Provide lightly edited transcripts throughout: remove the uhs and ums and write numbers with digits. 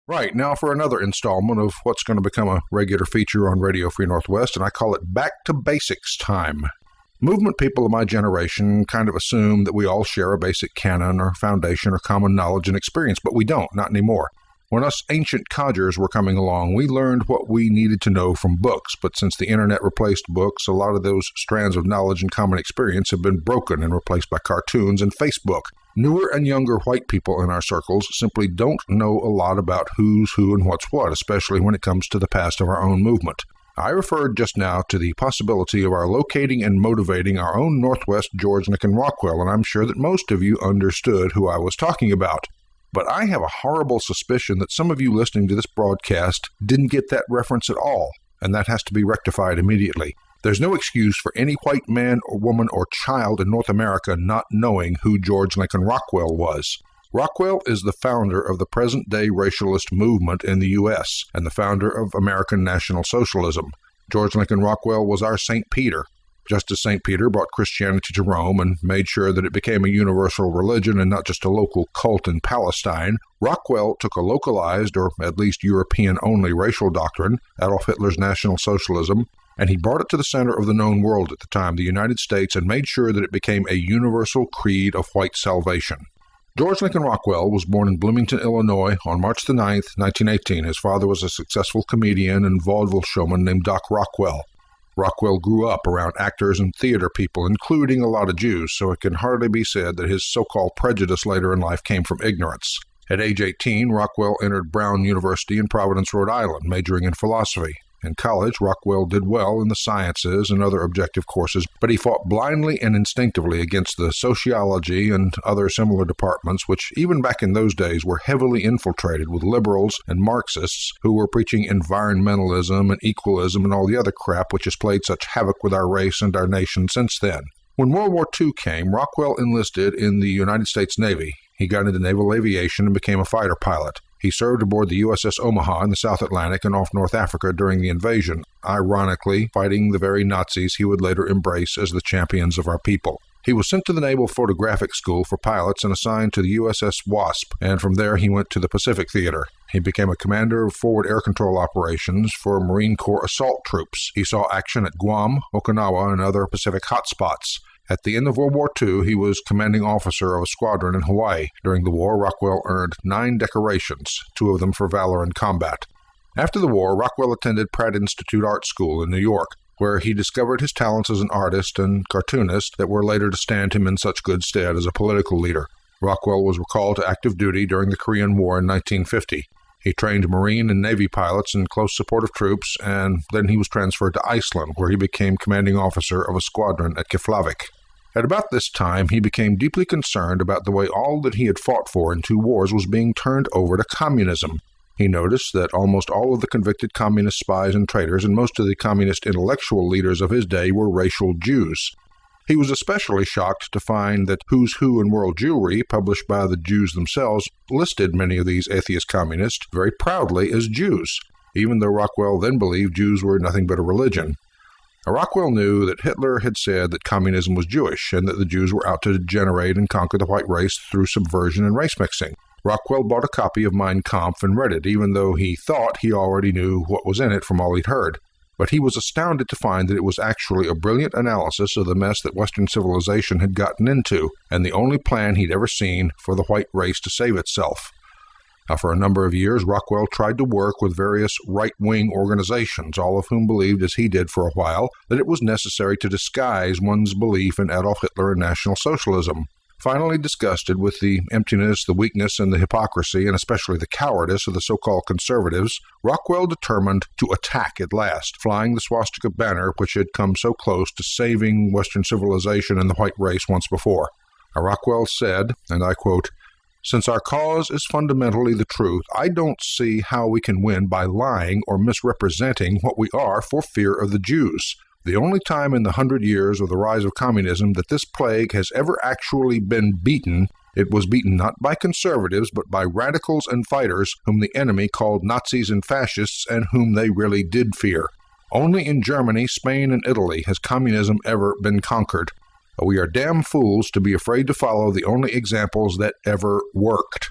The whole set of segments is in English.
Right, now for another installment of what's going to become a regular feature on Radio Free Northwest, and I call it Back to Basics Time. Movement people of my generation kind of assume that we all share a basic canon or foundation or common knowledge and experience, but we don't, not anymore. When us ancient codgers were coming along, we learned what we needed to know from books, but since the internet replaced books, a lot of those strands of knowledge and common experience have been broken and replaced by cartoons and Facebook. Newer and younger white people in our circles simply don't know a lot about who's who and what's what, especially when it comes to the past of our own movement. I referred just now to the possibility of our locating and motivating our own Northwest George Lincoln Rockwell, and I'm sure that most of you understood who I was talking about. But I have a horrible suspicion that some of you listening to this broadcast didn't get that reference at all, and that has to be rectified immediately. There's no excuse for any white man or woman or child in North America not knowing who George Lincoln Rockwell was. Rockwell is the founder of the present-day racialist movement in the U.S. and the founder of American National Socialism. George Lincoln Rockwell was our St. Peter. Just as St. Peter brought Christianity to Rome and made sure that it became a universal religion and not just a local cult in Palestine, Rockwell took a localized, or at least European-only racial doctrine, Adolf Hitler's National Socialism, and he brought it to the center of the known world at the time, the United States, and made sure that it became a universal creed of white salvation. George Lincoln Rockwell was born in Bloomington, Illinois on March the 9th, 1918. His father was a successful comedian and vaudeville showman named Doc Rockwell. Rockwell grew up around actors and theater people, including a lot of Jews, so it can hardly be said that his so-called prejudice later in life came from ignorance. At age 18, Rockwell entered Brown University in Providence, Rhode Island, majoring in philosophy. In college, Rockwell did well in the sciences and other objective courses, but he fought blindly and instinctively against the sociology and other similar departments, which even back in those days were heavily infiltrated with liberals and Marxists who were preaching environmentalism and equalism and all the other crap which has played such havoc with our race and our nation since then. When World War II came, Rockwell enlisted in the United States Navy. He got into naval aviation and became a fighter pilot. He served aboard the USS Omaha in the South Atlantic and off North Africa during the invasion, ironically fighting the very Nazis he would later embrace as the champions of our people. He was sent to the Naval Photographic School for pilots and assigned to the USS Wasp, and from there he went to the Pacific Theater. He became a commander of forward air control operations for Marine Corps assault troops. He saw action at Guam, Okinawa, and other Pacific hotspots. At the end of World War II, he was commanding officer of a squadron in Hawaii. During the war, Rockwell earned 9 decorations, 2 of them for valor in combat. After the war, Rockwell attended Pratt Institute Art School in New York, where he discovered his talents as an artist and cartoonist that were later to stand him in such good stead as a political leader. Rockwell was recalled to active duty during the Korean War in 1950. He trained Marine and Navy pilots in close support of troops, and then he was transferred to Iceland, where he became commanding officer of a squadron at Keflavik. At about this time, he became deeply concerned about the way all that he had fought for in 2 wars was being turned over to communism. He noticed that almost all of the convicted communist spies and traitors and most of the communist intellectual leaders of his day were racial Jews. He was especially shocked to find that Who's Who in World Jewry, published by the Jews themselves, listed many of these atheist communists very proudly as Jews, even though Rockwell then believed Jews were nothing but a religion. Rockwell knew that Hitler had said that communism was Jewish and that the Jews were out to degenerate and conquer the white race through subversion and race mixing. Rockwell bought a copy of Mein Kampf and read it, even though he thought he already knew what was in it from all he'd heard. But he was astounded to find that it was actually a brilliant analysis of the mess that Western civilization had gotten into, and the only plan he'd ever seen for the white race to save itself. Now, for a number of years, Rockwell tried to work with various right-wing organizations, all of whom believed, as he did for a while, that it was necessary to disguise one's belief in Adolf Hitler and National Socialism. Finally disgusted with the emptiness, the weakness, and the hypocrisy, and especially the cowardice of the so-called conservatives, Rockwell determined to attack at last, flying the swastika banner which had come so close to saving Western civilization and the white race once before. Rockwell said, and I quote, "Since our cause is fundamentally the truth, I don't see how we can win by lying or misrepresenting what we are for fear of the Jews. The only time in the 100 years of the rise of communism that this plague has ever actually been beaten, it was beaten not by conservatives, but by radicals and fighters whom the enemy called Nazis and fascists and whom they really did fear. Only in Germany, Spain, and Italy has communism ever been conquered. We are damn fools to be afraid to follow the only examples that ever worked."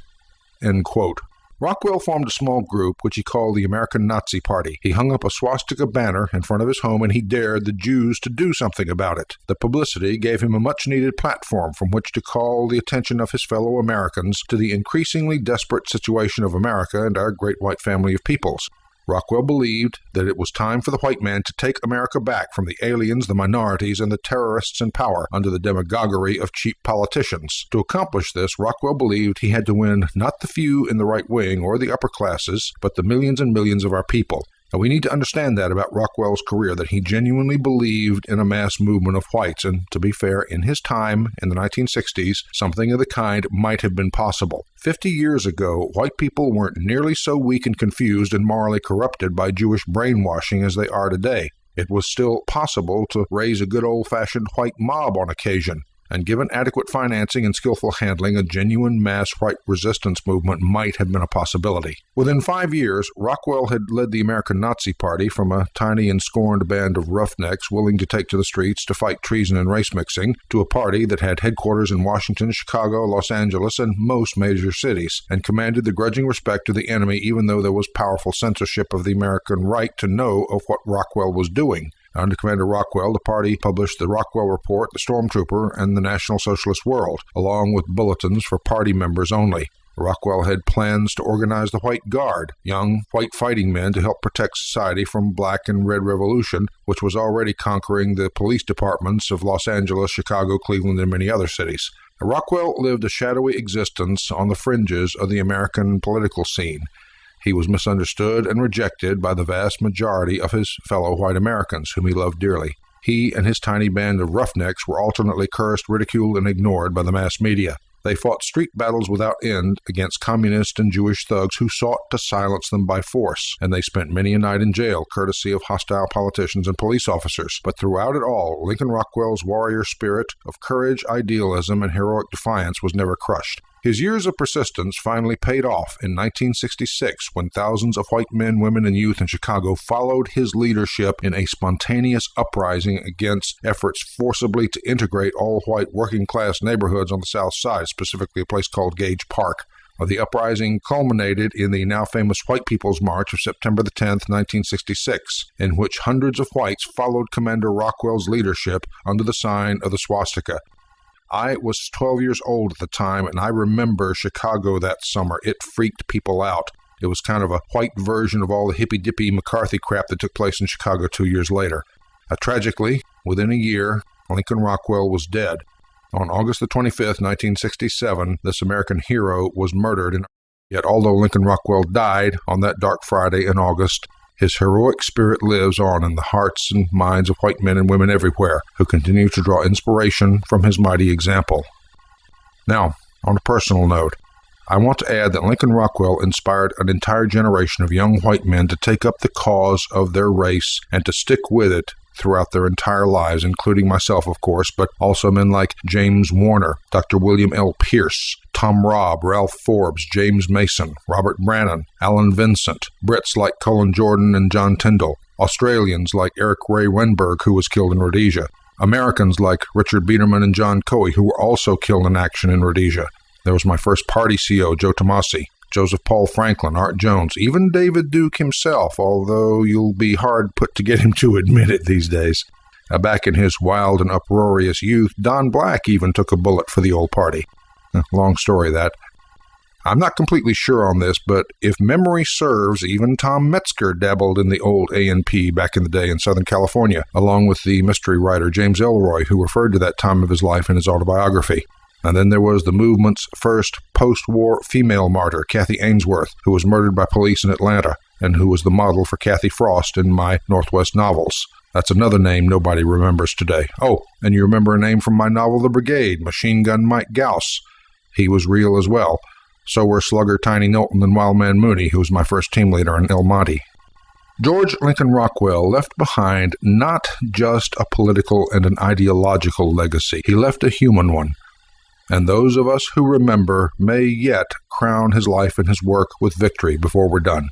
End quote. Rockwell formed a small group which he called the American Nazi Party. He hung up a swastika banner in front of his home and he dared the Jews to do something about it. The publicity gave him a much-needed platform from which to call the attention of his fellow Americans to the increasingly desperate situation of America and our great white family of peoples. Rockwell believed that it was time for the white man to take America back from the aliens, the minorities, and the terrorists in power under the demagoguery of cheap politicians. To accomplish this, Rockwell believed he had to win not the few in the right wing or the upper classes, but the millions and millions of our people. Now, we need to understand that about Rockwell's career, that he genuinely believed in a mass movement of whites, and to be fair, in his time, in the 1960s, something of the kind might have been possible. 50 years ago, white people weren't nearly so weak and confused and morally corrupted by Jewish brainwashing as they are today. It was still possible to raise a good old-fashioned white mob on occasion. And given adequate financing and skillful handling, a genuine mass white resistance movement might have been a possibility. Within 5 years, Rockwell had led the American Nazi Party from a tiny and scorned band of roughnecks willing to take to the streets to fight treason and race mixing, to a party that had headquarters in Washington, Chicago, Los Angeles, and most major cities, and commanded the grudging respect of the enemy even though there was powerful censorship of the American right to know of what Rockwell was doing. Under Commander Rockwell, the party published the Rockwell Report, the Stormtrooper, and the National Socialist World, along with bulletins for party members only. Rockwell had plans to organize the White Guard, young white fighting men to help protect society from black and red revolution, which was already conquering the police departments of Los Angeles, Chicago, Cleveland, and many other cities. Rockwell lived a shadowy existence on the fringes of the American political scene. He was misunderstood and rejected by the vast majority of his fellow white Americans, whom he loved dearly. He and his tiny band of roughnecks were alternately cursed, ridiculed, and ignored by the mass media. They fought street battles without end against communist and Jewish thugs who sought to silence them by force, and they spent many a night in jail, courtesy of hostile politicians and police officers. But throughout it all, Lincoln Rockwell's warrior spirit of courage, idealism, and heroic defiance was never crushed. His years of persistence finally paid off in 1966 when thousands of white men, women, and youth in Chicago followed his leadership in a spontaneous uprising against efforts forcibly to integrate all white working-class neighborhoods on the South Side, specifically a place called Gage Park. The uprising culminated in the now famous White People's March of September the 10th, 1966, in which hundreds of whites followed Commander Rockwell's leadership under the sign of the swastika. I was 12 years old at the time, and I remember Chicago that summer. It freaked people out. It was kind of a white version of all the hippy-dippy McCarthy crap that took place in Chicago 2 years later. Tragically, within a year, Lincoln Rockwell was dead. On August the 25th, 1967, this American hero was murdered. Yet although Lincoln Rockwell died on that dark Friday in August, his heroic spirit lives on in the hearts and minds of white men and women everywhere who continue to draw inspiration from his mighty example. Now, on a personal note, I want to add that Lincoln Rockwell inspired an entire generation of young white men to take up the cause of their race and to stick with it throughout their entire lives, including myself, of course, but also men like James Warner, Dr. William L. Pierce, Tom Robb, Ralph Forbes, James Mason, Robert Brannan, Alan Vincent, Brits like Cullen Jordan and John Tyndall, Australians like Eric Ray Wenberg, who was killed in Rhodesia, Americans like Richard Biederman and John Coe, who were also killed in action in Rhodesia. There was my first party CO, Joe Tomasi, Joseph Paul Franklin, Art Jones, even David Duke himself, although you'll be hard put to get him to admit it these days. Back in his wild and uproarious youth, Don Black even took a bullet for the old party. Long story, that. I'm not completely sure on this, but if memory serves, even Tom Metzger dabbled in the old A&P back in the day in Southern California, along with the mystery writer James Ellroy, who referred to that time of his life in his autobiography. And then there was the movement's first post-war female martyr, Kathy Ainsworth, who was murdered by police in Atlanta, and who was the model for Kathy Frost in my Northwest novels. That's another name nobody remembers today. Oh, and you remember a name from my novel The Brigade, Machine Gun Mike Gauss. He was real as well. So were Slugger Tiny Knowlton and Wildman Mooney, who was my first team leader in El Monte. George Lincoln Rockwell left behind not just a political and an ideological legacy. He left a human one. And those of us who remember may yet crown his life and his work with victory before we're done.